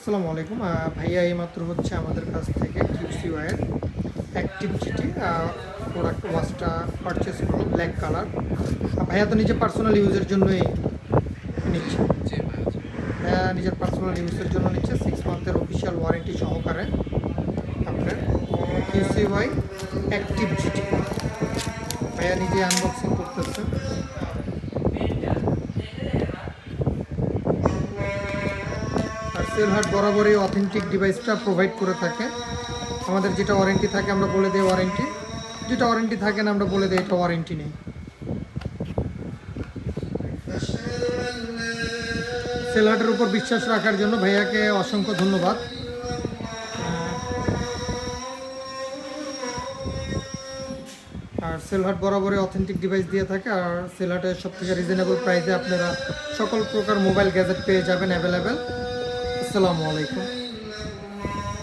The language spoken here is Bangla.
আসসালামু আলাইকুম ভাইয়া এইমাত্র হচ্ছে আমাদের কাছ থেকে কিউসিওয়াইয়ের অ্যাক্টিভ জিটি প্রোডাক্ট ওয়াচটা পারচেস করলো ব্ল্যাক কালার। ভাইয়া তো নিজে পার্সোনাল ইউজের জন্যই নিচ্ছে। জি ভাই, জি। ভাইয়া নিজের পার্সোনাল ইউজের জন্য নিচ্ছে 6 মান্থের অফিসিয়াল ওয়ারেন্টি সহকারে আপনার কিউসিওয়াই অ্যাক্টিভ জিটি। ভাইয়া নিজে আনবক্সিং করতেছে। আর সেলহাট বরাবরই অথেন্টিক ডিভাইসটা প্রোভাইড করে থাকে। আমাদের যেটা ওয়ারেন্টি থাকে আমরা বলে দিই ওয়ারেন্টি, যেটা ওয়ারেন্টি থাকে না আমরা বলে দিই এটা ওয়ারেন্টি নেই। সেলহাটের উপর বিশ্বাস রাখার জন্য ভাইয়াকে অসংখ্য ধন্যবাদ। আর সেলহাট বরাবরই অথেন্টিক ডিভাইস দিয়ে থাকে। আর সেলহাটের সবথেকে রিজনেবল প্রাইসে আপনারা সকল প্রকার মোবাইল গ্যাজেট পেয়ে যাবেন অ্যাভেলেবেল। আসসালামু আলাইকুম।